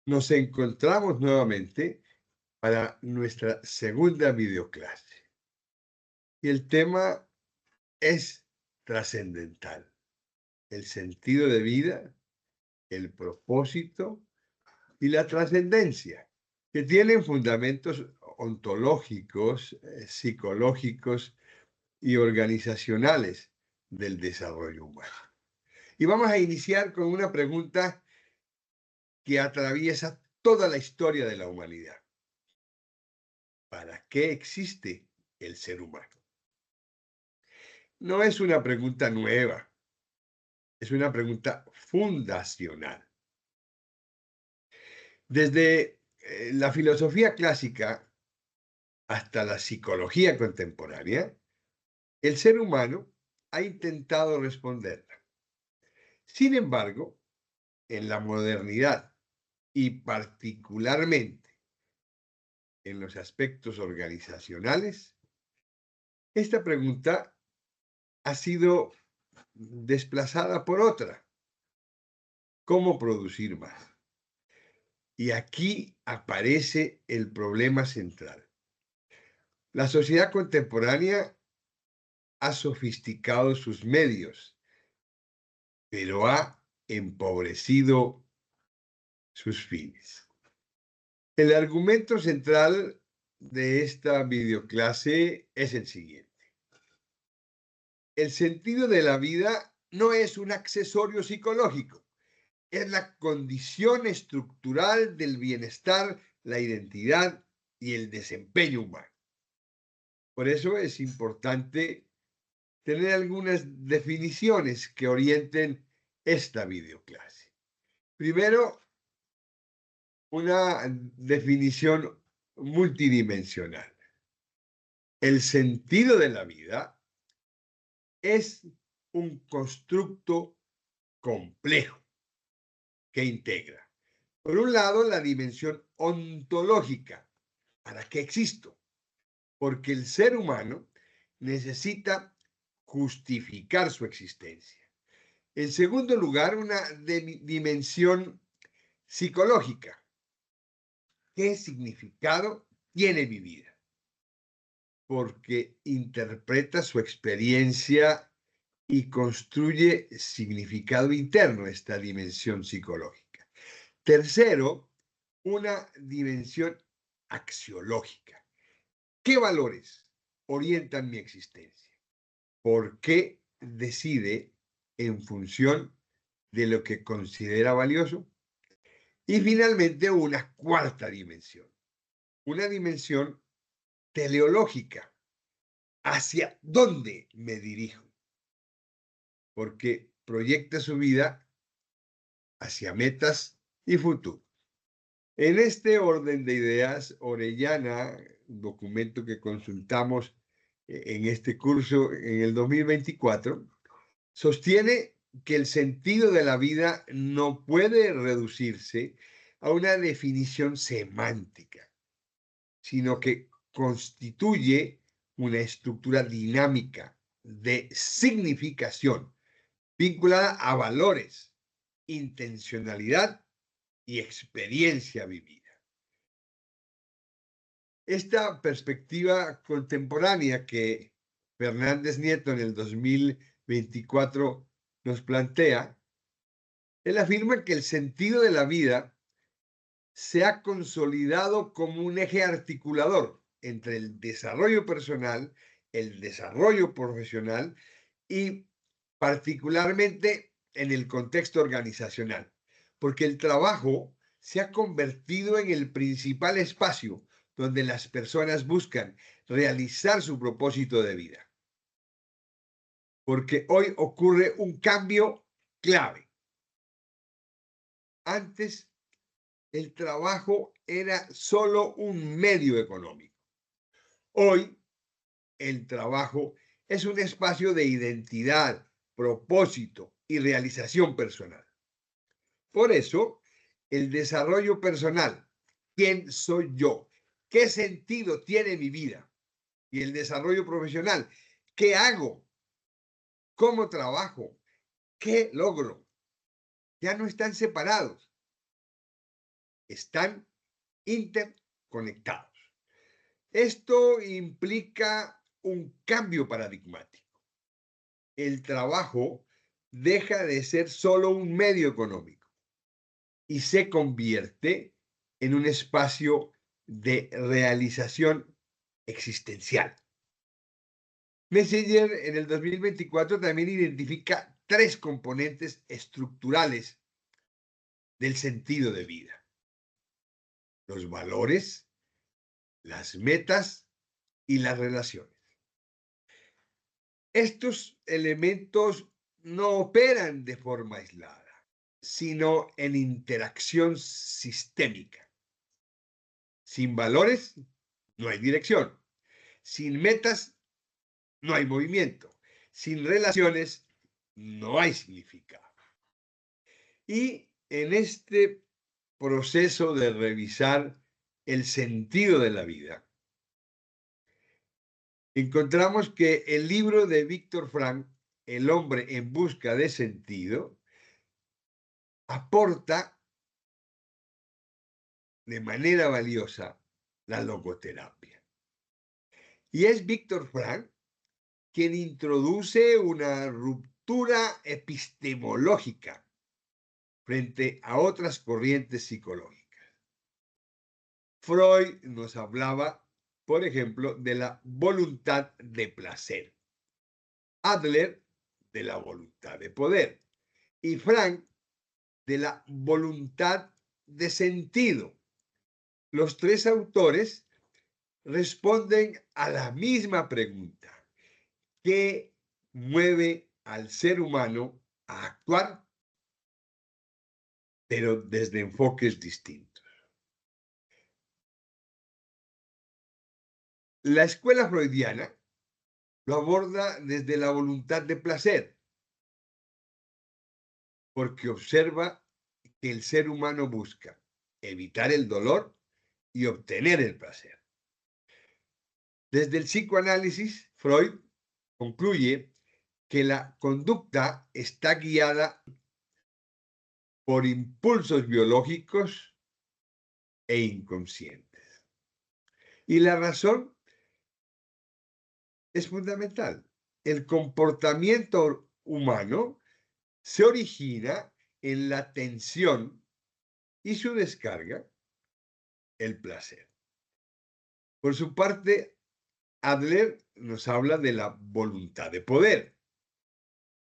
Nos encontramos nuevamente para nuestra segunda videoclase y el tema es trascendental, el sentido de vida, el propósito y la trascendencia, que tienen fundamentos ontológicos, psicológicos y organizacionales del desarrollo humano. Y vamos a iniciar con una pregunta que atraviesa toda la historia de la humanidad. ¿Para qué existe el ser humano? No es una pregunta nueva, es una pregunta fundacional. Desde la filosofía clásica hasta la psicología contemporánea, el ser humano ha intentado responderla. Sin embargo, en la modernidad y particularmente en los aspectos organizacionales, esta pregunta ha sido desplazada por otra: ¿cómo producir más? Y aquí aparece el problema central. La sociedad contemporánea ha sofisticado sus medios, pero ha empobrecido sus fines. El argumento central de esta videoclase es el siguiente: el sentido de la vida no es un accesorio psicológico, es la condición estructural del bienestar, la identidad y el desempeño humano. Por eso es importante tener algunas definiciones que orienten esta videoclase. Primero, una definición multidimensional. El sentido de la vida es un constructo complejo que integra, por un lado, la dimensión ontológica. ¿Para qué existo? Porque el ser humano necesita justificar su existencia. En segundo lugar, una dimensión psicológica. ¿Qué significado tiene mi vida? Porque interpreta su experiencia y construye significado interno, esta dimensión psicológica. Tercero, una dimensión axiológica. ¿Qué valores orientan mi existencia? ¿Por qué decide en función de lo que considera valioso? Y finalmente, una cuarta dimensión, una dimensión teleológica. ¿Hacia dónde me dirijo? Porque proyecta su vida hacia metas y futuro. En este orden de ideas, Orellana, documento que consultamos en este curso en el 2024, sostiene que el sentido de la vida no puede reducirse a una definición semántica, sino que constituye una estructura dinámica de significación vinculada a valores, intencionalidad y experiencia vivida. Esta perspectiva contemporánea que Fernández Nieto en el 2024 nos plantea, él afirma que el sentido de la vida se ha consolidado como un eje articulador entre el desarrollo personal, el desarrollo profesional y particularmente en el contexto organizacional, porque el trabajo se ha convertido en el principal espacio donde las personas buscan realizar su propósito de vida. Porque hoy ocurre un cambio clave. Antes, el trabajo era solo un medio económico. Hoy, el trabajo es un espacio de identidad, propósito y realización personal. Por eso, el desarrollo personal, ¿quién soy yo? ¿Qué sentido tiene mi vida? Y el desarrollo profesional, ¿qué hago? ¿Cómo trabajo? ¿Qué logro? Ya no están separados. están interconectados. Esto implica un cambio paradigmático. El trabajo deja de ser solo un medio económico y se convierte en un espacio de realización existencial. Messenger en el 2024 también identifica 3 componentes estructurales del sentido de vida: los valores, las metas y las relaciones. Estos elementos no operan de forma aislada, sino en interacción sistémica. Sin valores, no hay dirección. Sin metas, no hay movimiento. Sin relaciones, no hay significado. Y en este proceso de revisar el sentido de la vida, encontramos que el libro de Víctor Frank, El hombre en busca de sentido, aporta de manera valiosa la logoterapia. Y es Víctor Frank quien introduce una ruptura epistemológica frente a otras corrientes psicológicas. Freud nos hablaba, por ejemplo, de la voluntad de placer, Adler de la voluntad de poder y Frank de la voluntad de sentido. Los 3 autores responden a la misma pregunta: ¿qué mueve al ser humano a actuar, pero desde enfoques distintos? La escuela freudiana lo aborda desde la voluntad de placer, porque observa que el ser humano busca evitar el dolor y obtener el placer. Desde el psicoanálisis, Freud concluye que la conducta está guiada por impulsos biológicos e inconscientes. Y la razón es fundamental. El comportamiento humano se origina en la tensión y su descarga, el placer. Por su parte, Adler nos habla de la voluntad de poder,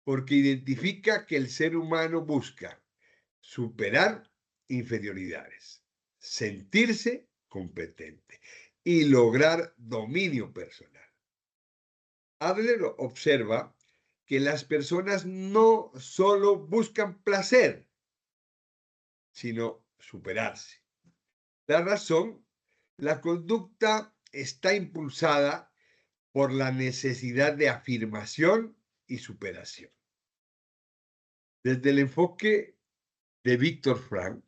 porque identifica que el ser humano busca superar inferioridades, sentirse competente y lograr dominio personal. Adler observa que las personas no solo buscan placer, sino superarse. La razón, la conducta está impulsada por la necesidad de afirmación y superación. Desde el enfoque de Víctor Frank,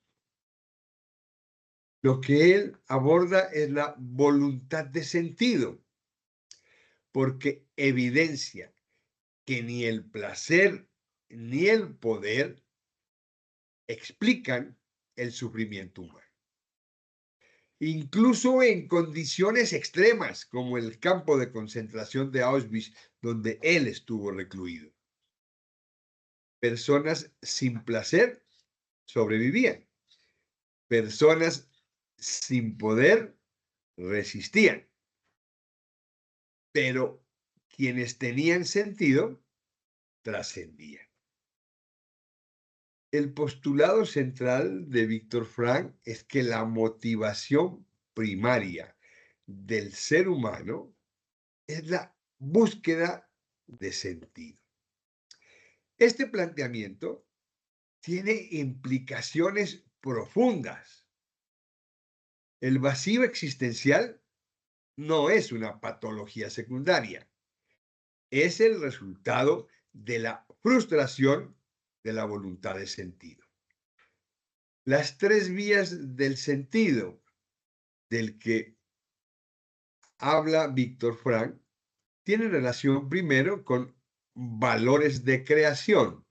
lo que él aborda es la voluntad de sentido, porque evidencia que ni el placer ni el poder explican el sufrimiento humano. Incluso en condiciones extremas, como el campo de concentración de Auschwitz, donde él estuvo recluido. Personas sin placer sobrevivían. Personas sin poder resistían. Pero quienes tenían sentido trascendían. El postulado central de Víctor Frank es que la motivación primaria del ser humano es la búsqueda de sentido. Este planteamiento tiene implicaciones profundas. El vacío existencial no es una patología secundaria, es el resultado de la frustración de la voluntad de sentido. Las 3 vías del sentido del que habla Víctor Frank tienen relación primero con valores de creación,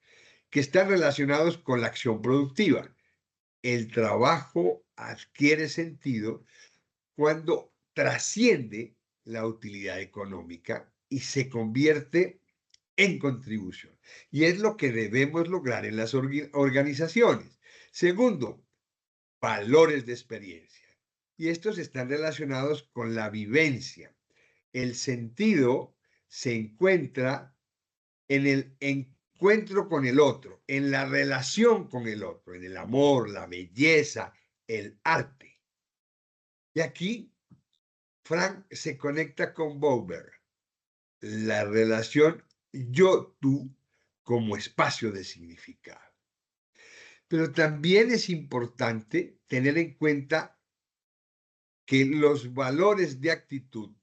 que están relacionados con la acción productiva. El trabajo adquiere sentido cuando trasciende la utilidad económica y se convierte en contribución. Y es lo que debemos lograr en las organizaciones. Segundo, valores de experiencia. Y estos están relacionados con la vivencia. El sentido se encuentra en el encuentro con el otro, en la relación con el otro, en el amor, la belleza, el arte. Y aquí Frank se conecta con Bauer, la relación yo-tú como espacio de significado. Pero también es importante tener en cuenta que los valores de actitud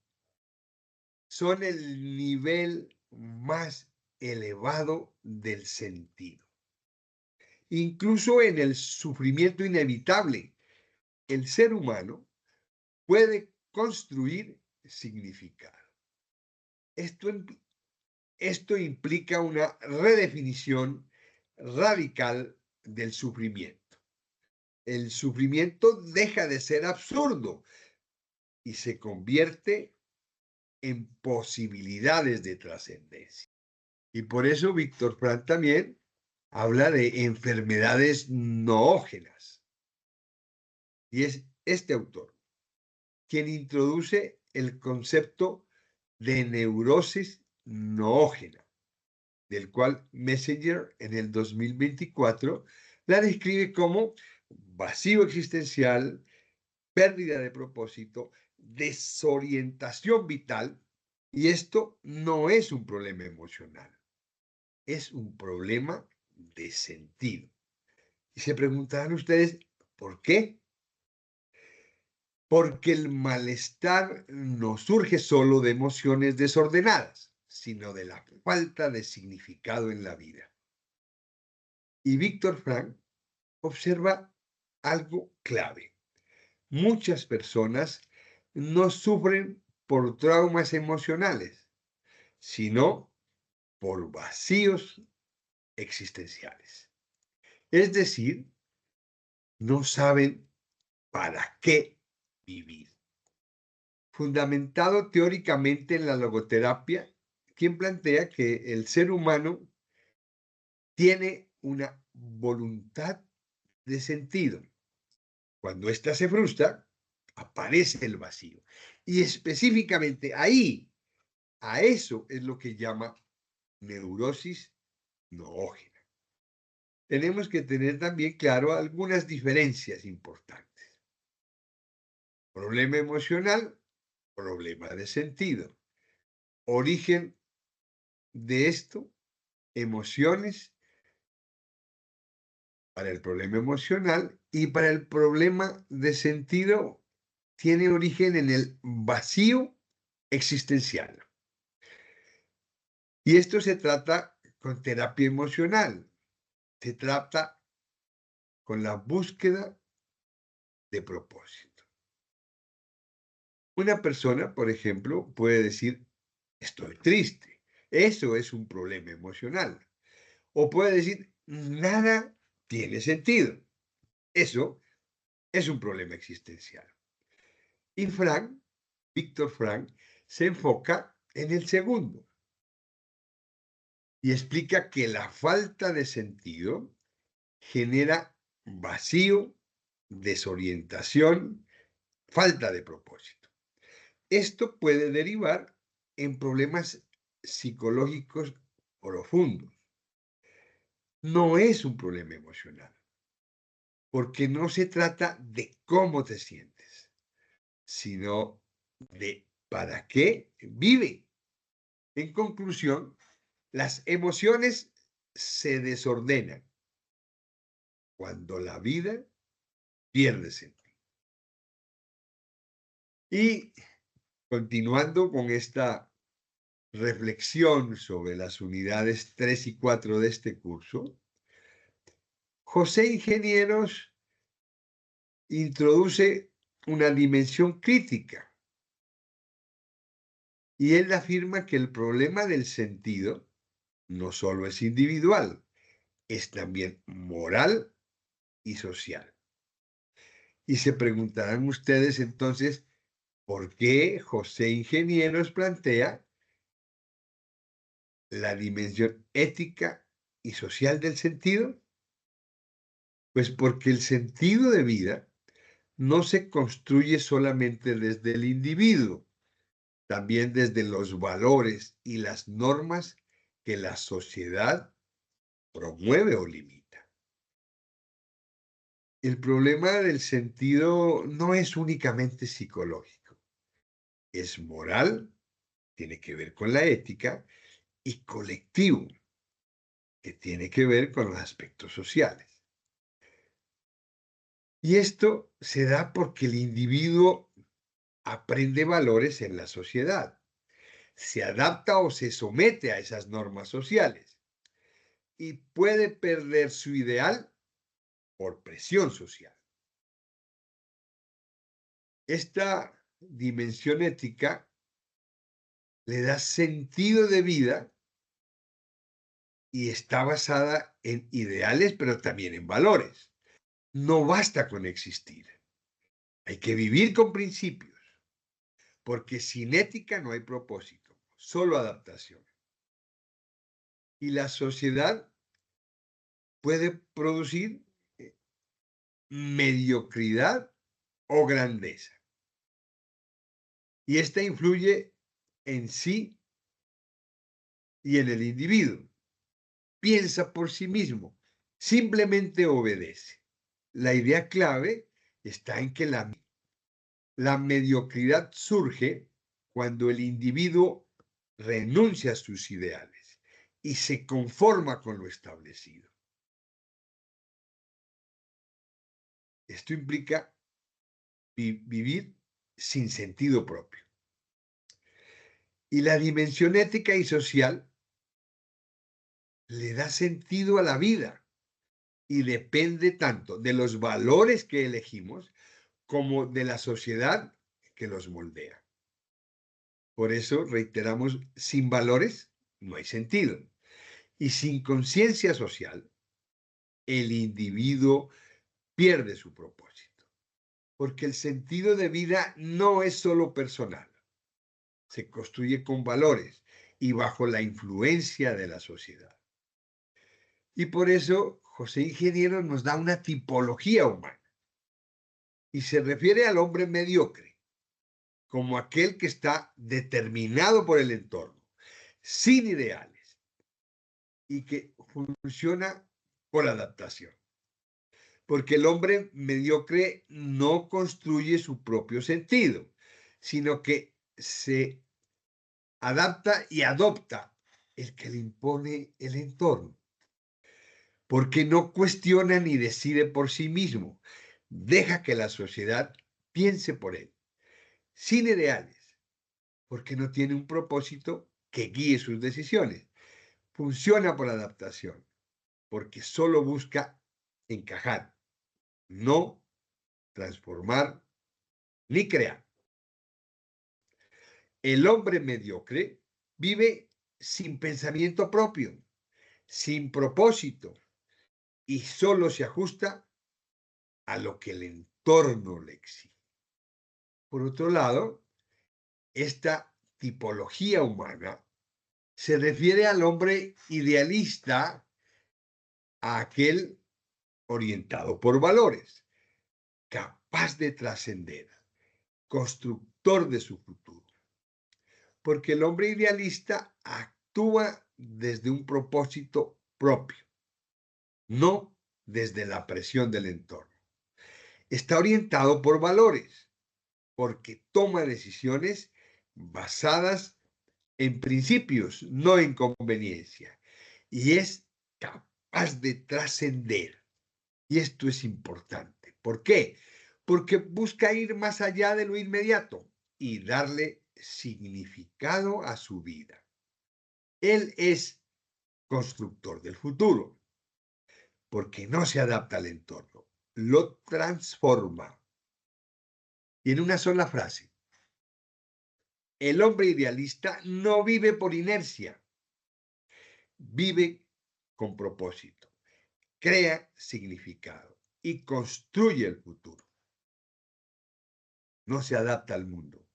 son el nivel más elevado del sentido. Incluso en el sufrimiento inevitable, el ser humano puede construir significado. Esto implica una redefinición radical del sufrimiento. El sufrimiento deja de ser absurdo y se convierte en posibilidades de trascendencia. Y por eso Víctor Frank también habla de enfermedades noógenas. Y es este autor quien introduce el concepto de neurosis noógena, del cual Messenger en el 2024 la describe como vacío existencial, pérdida de propósito, desorientación vital, y esto no es un problema emocional, es un problema de sentido. Y se preguntarán ustedes, ¿por qué? Porque el malestar no surge solo de emociones desordenadas, sino de la falta de significado en la vida. Y Víctor Frank observa algo clave. Muchas personas no sufren por traumas emocionales, sino por vacíos existenciales. Es decir, no saben para qué vivir. Fundamentado teóricamente en la logoterapia, quien plantea que el ser humano tiene una voluntad de sentido. Cuando ésta se frustra, aparece el vacío. Y específicamente ahí, a eso es lo que llama neurosis noógena. Tenemos que tener también claro algunas diferencias importantes. Problema emocional, problema de sentido. Origen de esto, emociones para el problema emocional, y para el problema de sentido tiene origen en el vacío existencial. Y esto se trata con terapia emocional, se trata con la búsqueda de propósito. Una persona, por ejemplo, puede decir, estoy triste. Eso es un problema emocional. O puede decir, nada tiene sentido. Eso es un problema existencial. Y Víctor Frank, se enfoca en el segundo y explica que la falta de sentido genera vacío, desorientación, falta de propósito. Esto puede derivar en problemas psicológicos profundos. No es un problema emocional, porque no se trata de cómo te sientes, sino de para qué vive. En conclusión, las emociones se desordenan cuando la vida pierde sentido. Y continuando con esta reflexión sobre las unidades 3 y 4 de este curso, José Ingenieros introduce una dimensión crítica y él afirma que el problema del sentido no solo es individual, es también moral y social. Y se preguntarán ustedes entonces, ¿por qué José Ingenieros plantea la dimensión ética y social del sentido? Pues porque el sentido de vida no se construye solamente desde el individuo, también desde los valores y las normas que la sociedad promueve o limita. El problema del sentido no es únicamente psicológico, es moral, tiene que ver con la ética, y colectivo, que tiene que ver con los aspectos sociales. Y esto se da porque el individuo aprende valores en la sociedad, se adapta o se somete a esas normas sociales y puede perder su ideal por presión social. Esta dimensión ética le da sentido de vida y está basada en ideales, pero también en valores. No basta con existir, hay que vivir con principios, porque sin ética no hay propósito, solo adaptación. Y la sociedad puede producir mediocridad o grandeza. Y esta influye en sí y en el individuo. Piensa por sí mismo, simplemente obedece. La idea clave está en que la mediocridad surge cuando el individuo renuncia a sus ideales y se conforma con lo establecido. Esto implica vivir sin sentido propio. Y la dimensión ética y social le da sentido a la vida y depende tanto de los valores que elegimos como de la sociedad que los moldea. Por eso, reiteramos, sin valores no hay sentido. Y sin conciencia social, el individuo pierde su propósito. Porque el sentido de vida no es solo personal, se construye con valores y bajo la influencia de la sociedad. Y por eso José Ingeniero nos da una tipología humana y se refiere al hombre mediocre como aquel que está determinado por el entorno, sin ideales y que funciona por adaptación. Porque el hombre mediocre no construye su propio sentido, sino que se adapta y adopta el que le impone el entorno. Porque no cuestiona ni decide por sí mismo, deja que la sociedad piense por él, sin ideales, porque no tiene un propósito que guíe sus decisiones. Funciona por adaptación, porque solo busca encajar, no transformar ni crear. El hombre mediocre vive sin pensamiento propio, sin propósito, y solo se ajusta a lo que el entorno le exige. Por otro lado, esta tipología humana se refiere al hombre idealista, a aquel orientado por valores, capaz de trascender, constructor de su futuro. Porque el hombre idealista actúa desde un propósito propio, no desde la presión del entorno. Está orientado por valores, porque toma decisiones basadas en principios, no en conveniencia, y es capaz de trascender. Y esto es importante. ¿Por qué? Porque busca ir más allá de lo inmediato y darle significado a su vida. Él es constructor del futuro, porque no se adapta al entorno, lo transforma. Y en una sola frase, el hombre idealista no vive por inercia, vive con propósito, crea significado y construye el futuro. no se adapta al mundo,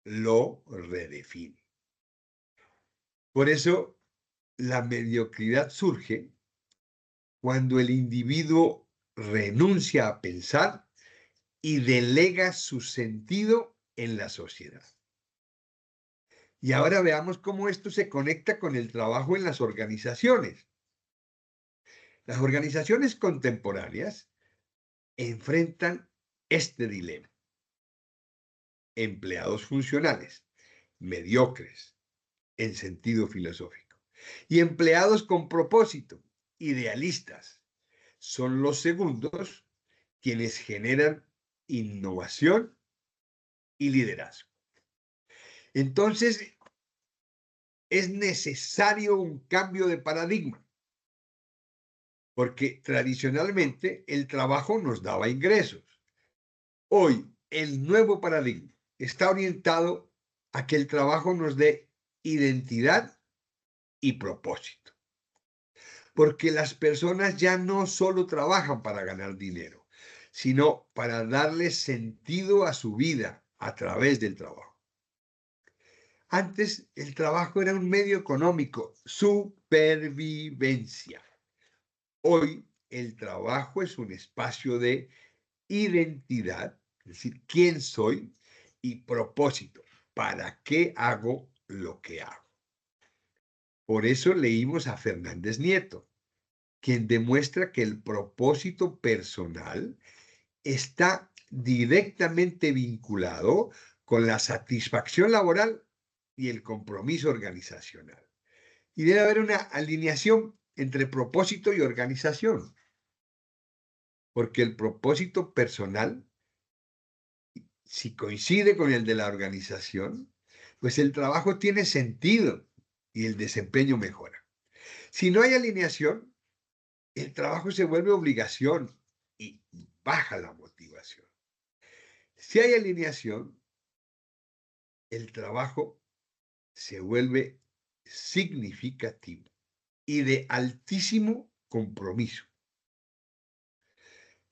lo redefine. Por eso, la mediocridad surge cuando el individuo renuncia a pensar y delega su sentido en la sociedad. Y ahora veamos cómo esto se conecta con el trabajo en las organizaciones. Las organizaciones contemporáneas enfrentan este dilema. Empleados funcionales, mediocres en sentido filosófico, y empleados con propósito, idealistas, son los segundos quienes generan innovación y liderazgo. Entonces, es necesario un cambio de paradigma, porque tradicionalmente el trabajo nos daba ingresos. Hoy, el nuevo paradigma está orientado a que el trabajo nos dé identidad y propósito. Porque las personas ya no solo trabajan para ganar dinero, sino para darle sentido a su vida a través del trabajo. Antes, el trabajo era un medio económico, supervivencia. Hoy, el trabajo es un espacio de identidad, es decir, quién soy, y propósito, para qué hago lo que hago. Por eso leímos a Fernández Nieto, quien demuestra que el propósito personal está directamente vinculado con la satisfacción laboral y el compromiso organizacional. Y debe haber una alineación entre propósito y organización, porque el propósito personal, si coincide con el de la organización, pues el trabajo tiene sentido y el desempeño mejora. Si no hay alineación, el trabajo se vuelve obligación y baja la motivación. Si hay alineación, el trabajo se vuelve significativo y de altísimo compromiso.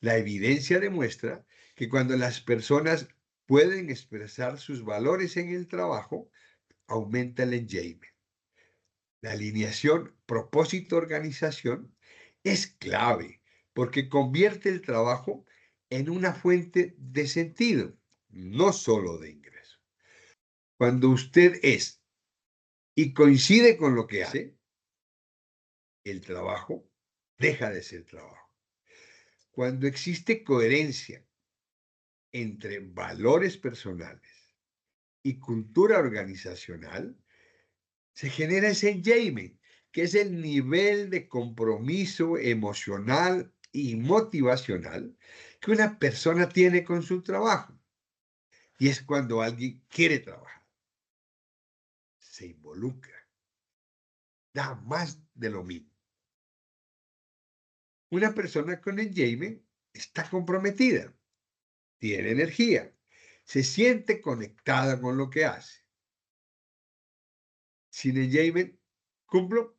La evidencia demuestra que cuando las personas pueden expresar sus valores en el trabajo, aumenta el engagement. La alineación propósito-organización es clave porque convierte el trabajo en una fuente de sentido, no solo de ingreso. Cuando usted es y coincide con lo que hace, el trabajo deja de ser trabajo. Cuando existe coherencia entre valores personales y cultura organizacional, se genera ese engagement, que es el nivel de compromiso emocional y motivacional que una persona tiene con su trabajo. Y es cuando alguien quiere trabajar, se involucra, da más de lo mismo. Una persona con engagement está comprometida, tiene energía, se siente conectada con lo que hace. Sin engagement, cumplo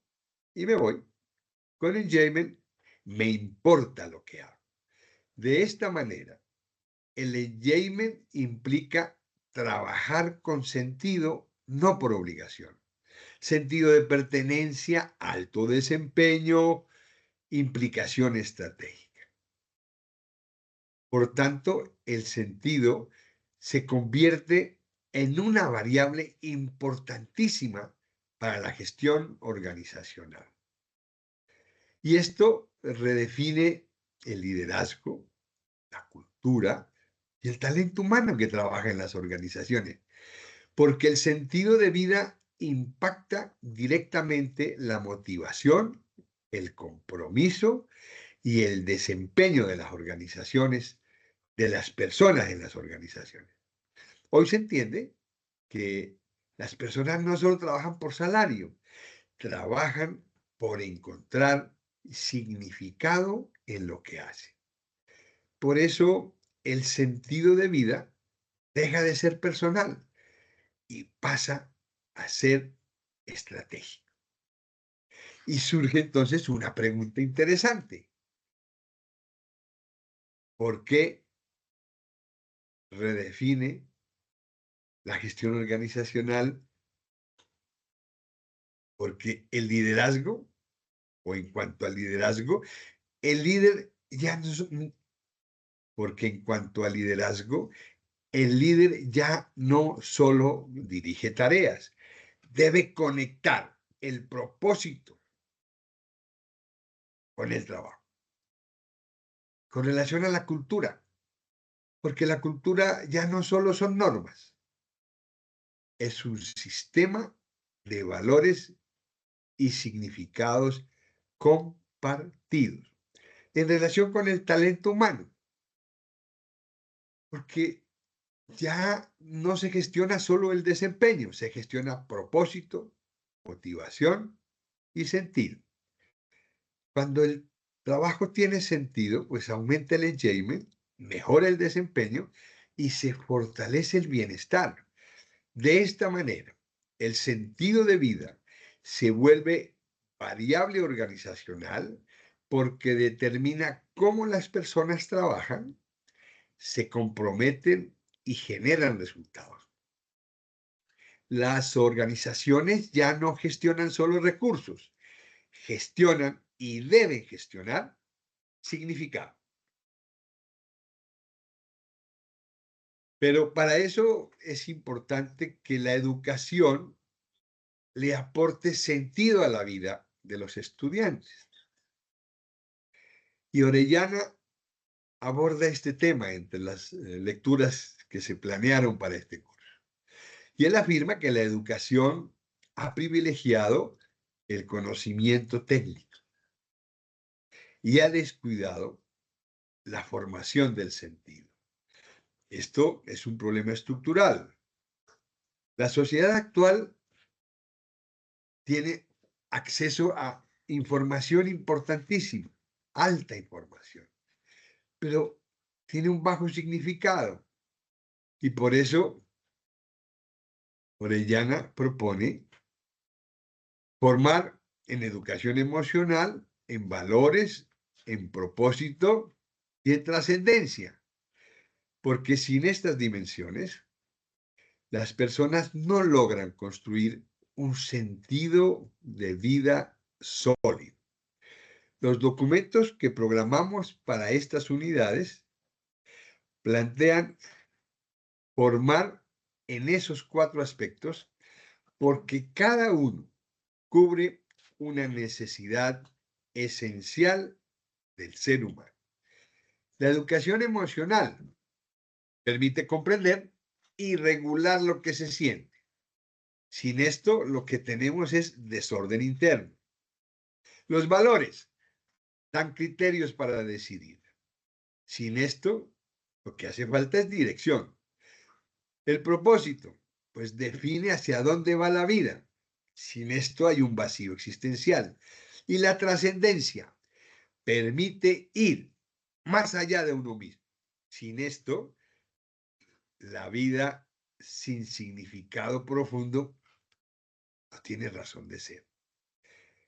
y me voy. Con engagement, me importa lo que hago. De esta manera, el engagement implica trabajar con sentido, no por obligación. Sentido de pertenencia, alto desempeño, implicación estratégica. Por tanto, el sentido se convierte en una variable importantísima para la gestión organizacional. Y esto redefine el liderazgo, la cultura y el talento humano que trabaja en las organizaciones, porque el sentido de vida impacta directamente la motivación, el compromiso y el desempeño de las organizaciones, de las personas en las organizaciones. Hoy se entiende que las personas no solo trabajan por salario, trabajan por encontrar significado en lo que hacen. Por eso el sentido de vida deja de ser personal y pasa a ser estratégico. Y surge entonces una pregunta interesante. ¿Por qué redefine la gestión organizacional porque el liderazgo, o en cuanto al liderazgo, el líder ya no es, porque en cuanto al liderazgo, el líder ya no solo dirige tareas, debe conectar el propósito con el trabajo, con relación a la cultura, porque la cultura ya no solo son normas, es un sistema de valores y significados compartidos en relación con el talento humano, porque ya no se gestiona solo el desempeño, se gestiona propósito, motivación y sentido. Cuando el trabajo tiene sentido, pues aumenta el engagement, mejora el desempeño y se fortalece el bienestar. De esta manera, el sentido de vida se vuelve variable organizacional porque determina cómo las personas trabajan, se comprometen y generan resultados. Las organizaciones ya no gestionan solo recursos, gestionan y deben gestionar significado. Pero para eso es importante que la educación le aporte sentido a la vida de los estudiantes. Y Orellana aborda este tema entre las lecturas que se planearon para este curso. Y él afirma que la educación ha privilegiado el conocimiento técnico y ha descuidado la formación del sentido. Esto es un problema estructural. La sociedad actual tiene acceso a información importantísima, alta información, pero tiene un bajo significado. Y por eso Orellana propone formar en educación emocional, en valores, en propósito y en trascendencia, porque sin estas dimensiones, las personas no logran construir un sentido de vida sólido. Los documentos que programamos para estas unidades plantean formar en esos 4 aspectos porque cada uno cubre una necesidad esencial del ser humano. La educación emocional permite comprender y regular lo que se siente. Sin esto, lo que tenemos es desorden interno. Los valores dan criterios para decidir. Sin esto, lo que hace falta es dirección. El propósito, pues define hacia dónde va la vida. Sin esto hay un vacío existencial. Y la trascendencia permite ir más allá de uno mismo. Sin esto, la vida sin significado profundo no tiene razón de ser.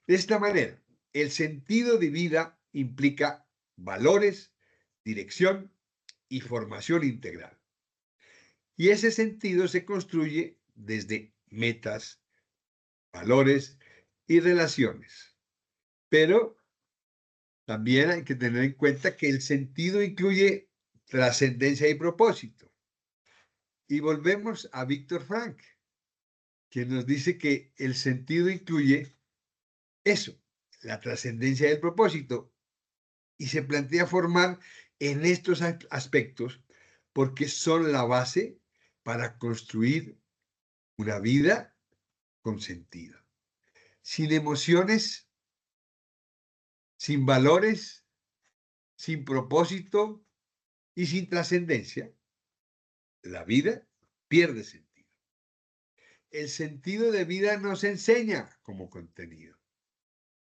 De esta manera, el sentido de vida implica valores, dirección y formación integral. Y ese sentido se construye desde metas, valores y relaciones. Pero también hay que tener en cuenta que el sentido incluye trascendencia y propósito. Y volvemos a Víctor Frank, quien nos dice que el sentido incluye eso, la trascendencia y el propósito, y se plantea formar en estos aspectos porque son la base para construir una vida con sentido. Sin emociones, sin valores, sin propósito y sin trascendencia, la vida pierde sentido. El sentido de vida no se enseña como contenido,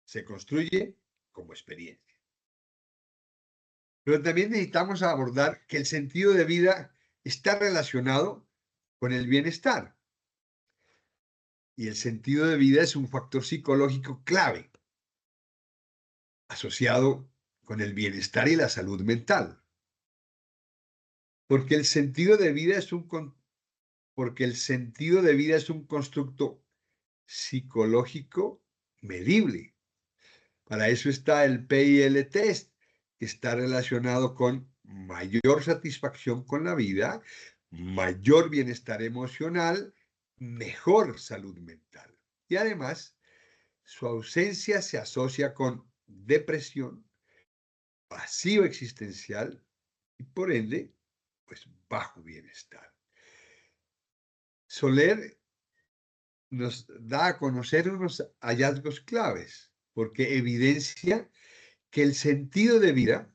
se construye como experiencia. Pero también necesitamos abordar que el sentido de vida está relacionado con el bienestar. Y el sentido de vida es un factor psicológico clave asociado con el bienestar y la salud mental. Porque el sentido de vida es porque el sentido de vida es un constructo psicológico medible. Para eso está el PIL test, que está relacionado con mayor satisfacción con la vida, mayor bienestar emocional, mejor salud mental. Y además, su ausencia se asocia con depresión, vacío existencial y por ende, pues bajo bienestar. Soler nos da a conocer unos hallazgos claves, porque evidencia que el sentido de vida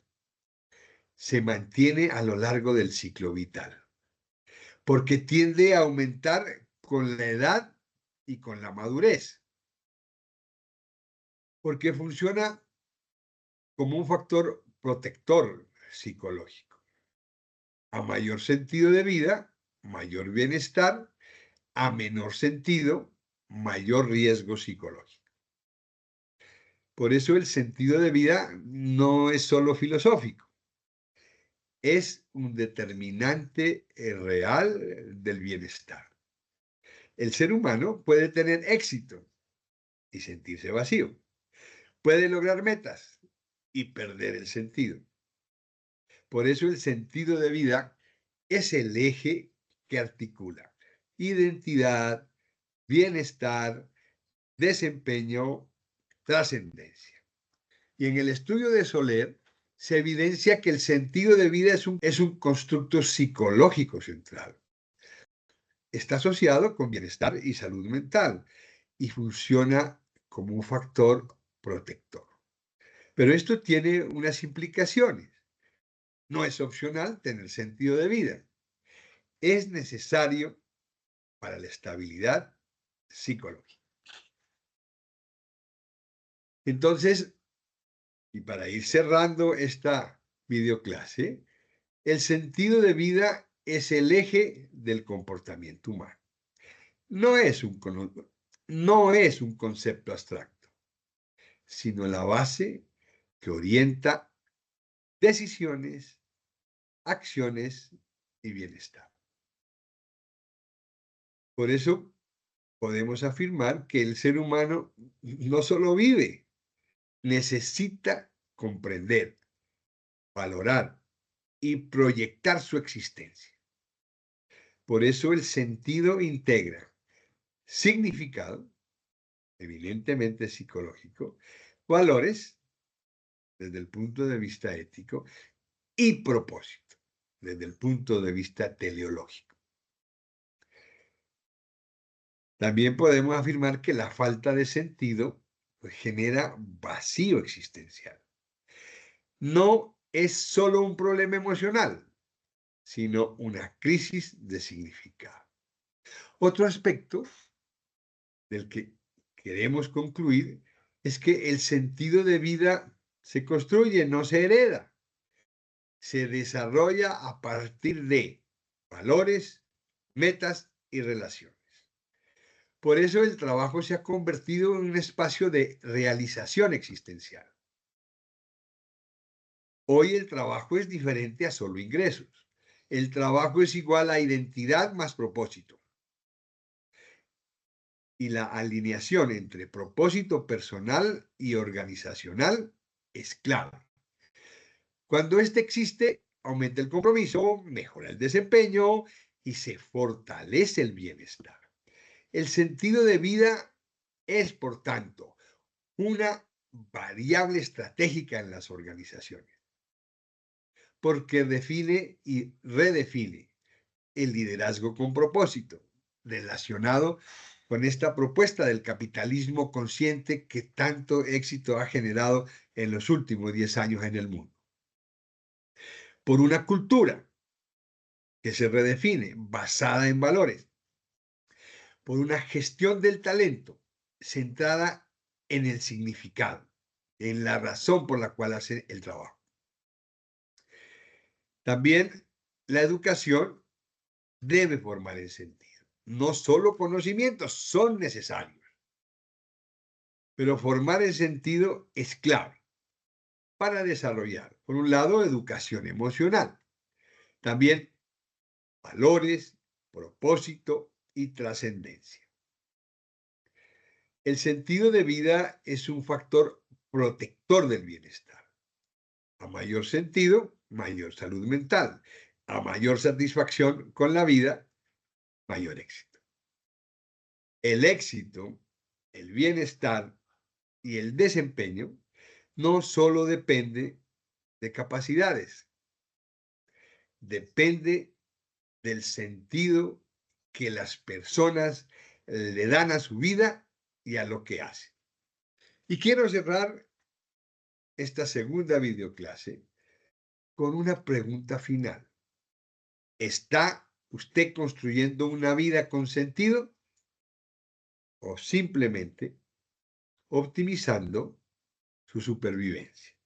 se mantiene a lo largo del ciclo vital, porque tiende a aumentar con la edad y con la madurez, porque funciona como un factor protector psicológico. A mayor sentido de vida, mayor bienestar; a menor sentido, mayor riesgo psicológico. Por eso el sentido de vida no es solo filosófico, es un determinante real del bienestar. El ser humano puede tener éxito y sentirse vacío. Puede lograr metas y perder el sentido. Por eso el sentido de vida es el eje que articula identidad, bienestar, desempeño, trascendencia. Y en el estudio de Soler se evidencia que el sentido de vida es un constructo psicológico central. Está asociado con bienestar y salud mental y funciona como un factor protector. Pero esto tiene unas implicaciones. No es opcional tener sentido de vida. Es necesario para la estabilidad psicológica. Entonces, y para ir cerrando esta videoclase, el sentido de vida es el eje del comportamiento humano. No es un concepto abstracto, sino la base que orienta decisiones, acciones y bienestar. Por eso podemos afirmar que el ser humano no solo vive, necesita comprender, valorar y proyectar su existencia. Por eso el sentido integra significado, evidentemente psicológico, valores desde el punto de vista ético y propósito desde el punto de vista teleológico. También podemos afirmar que la falta de sentido pues, genera vacío existencial. No es solo un problema emocional, sino una crisis de significado. Otro aspecto del que queremos concluir es que el sentido de vida se construye, no se hereda. Se desarrolla a partir de valores, metas y relaciones. Por eso el trabajo se ha convertido en un espacio de realización existencial. Hoy el trabajo es diferente a solo ingresos. El trabajo es igual a identidad más propósito. Y la alineación entre propósito personal y organizacional es clave. Cuando este existe, aumenta el compromiso, mejora el desempeño y se fortalece el bienestar. El sentido de vida es, por tanto, una variable estratégica en las organizaciones, porque define y redefine el liderazgo con propósito, relacionado con esta propuesta del capitalismo consciente que tanto éxito ha generado en los últimos 10 años en el mundo. Por una cultura que se redefine basada en valores, por una gestión del talento centrada en el significado, en la razón por la cual hace el trabajo. También la educación debe formar el sentido. No solo conocimientos son necesarios, pero formar el sentido es clave para desarrollar, por un lado, educación emocional, también valores, propósito y trascendencia. El sentido de vida es un factor protector del bienestar. A mayor sentido, mayor salud mental. A mayor satisfacción con la vida, mayor éxito. El éxito, el bienestar y el desempeño no solo depende de capacidades, depende del sentido que las personas le dan a su vida y a lo que hacen. Y quiero cerrar esta segunda videoclase con una pregunta final. ¿Está usted construyendo una vida con sentido o simplemente optimizando su supervivencia?